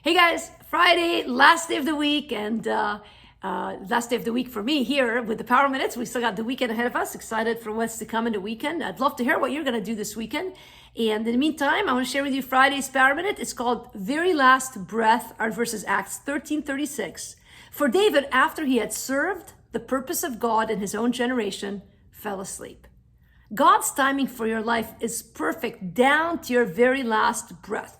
Hey guys, Friday, last day of the week, and last day of the week for me here with the Power Minutes. We still got the weekend ahead of us. Excited for what's to come in the weekend. I'd love to hear what you're going to do this weekend. And in the meantime, I want to share with you Friday's Power Minute. It's called Very Last Breath, our verses Acts 13:36. For David, after he had served the purpose of God in his own generation, fell asleep. God's timing for your life is perfect down to your very last breath.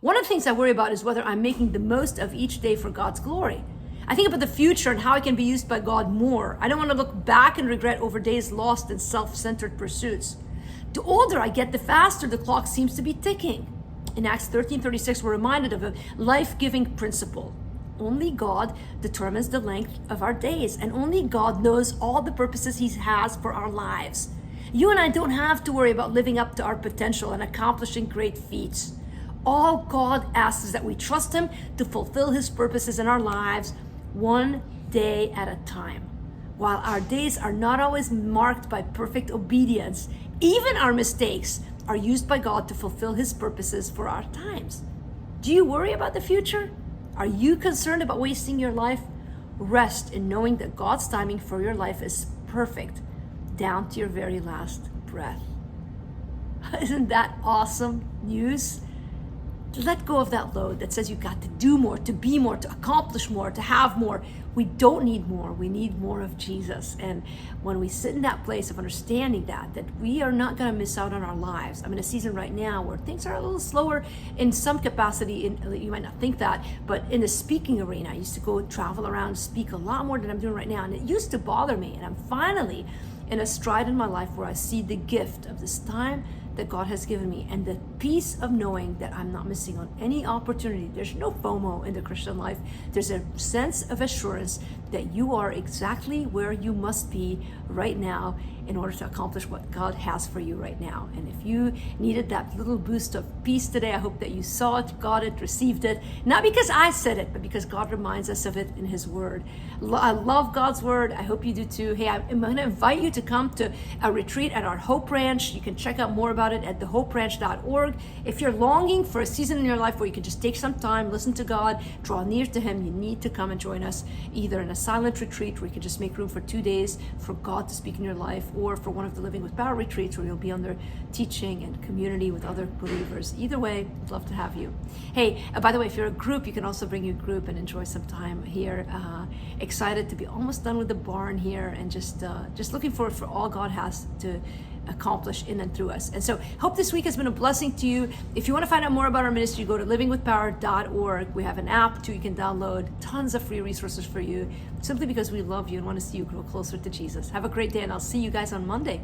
One of the things I worry about is whether I'm making the most of each day for God's glory. I think about the future and how I can be used by God more. I don't want to look back and regret over days lost in self-centered pursuits. The older I get, the faster the clock seems to be ticking. In Acts 13:36, we're reminded of a life-giving principle. Only God determines the length of our days, and only God knows all the purposes He has for our lives. You and I don't have to worry about living up to our potential and accomplishing great feats. All God asks is that we trust Him to fulfill His purposes in our lives one day at a time. While our days are not always marked by perfect obedience, even our mistakes are used by God to fulfill His purposes for our times. Do you worry about the future? Are you concerned about wasting your life? Rest in knowing that God's timing for your life is perfect, down to your very last breath. Isn't that awesome news? Let go of that load that says you got to do more, to be more, to accomplish more, to have more. We don't need more. We need more of Jesus. And when we sit in that place of understanding that we are not going to miss out on our lives. I'm in a season right now where things are a little slower in some capacity. You might not think that, but in the speaking arena, I used to go travel around, speak a lot more than I'm doing right now. And it used to bother me. And I'm finally in a stride in my life where I see the gift of this time that God has given me and the peace of knowing that I'm not missing on any opportunity. There's no FOMO in the Christian life. There's a sense of assurance that you are exactly where you must be right now in order to accomplish what God has for you right now. And if you needed that little boost of peace today, I hope that you saw it, got it, received it, not because I said it, but because God reminds us of it in His Word. I love God's Word. I hope you do too. Hey, I'm going to invite you to come to a retreat at our Hope Ranch. You can check out more about it at thehoperanch.org. If you're longing for a season in your life where you can just take some time, listen to God, draw near to Him, you need to come and join us either in a silent retreat where you can just make room for 2 days for God to speak in your life, or for one of the Living with Power retreats where you'll be under teaching and community with other believers. Either way, I'd love to have you. Hey, by the way, if you're a group, you can also bring your group and enjoy some time here. Excited to be almost done with the barn here, and just looking forward for all God has to accomplish in and through us. And so hope this week has been a blessing to you. If you want to find out more about our ministry, go to livingwithpower.org. We have an app too you can download, tons of free resources for you, simply because we love you and want to see you grow closer to Jesus. Have a great day, and I'll see you guys on Monday.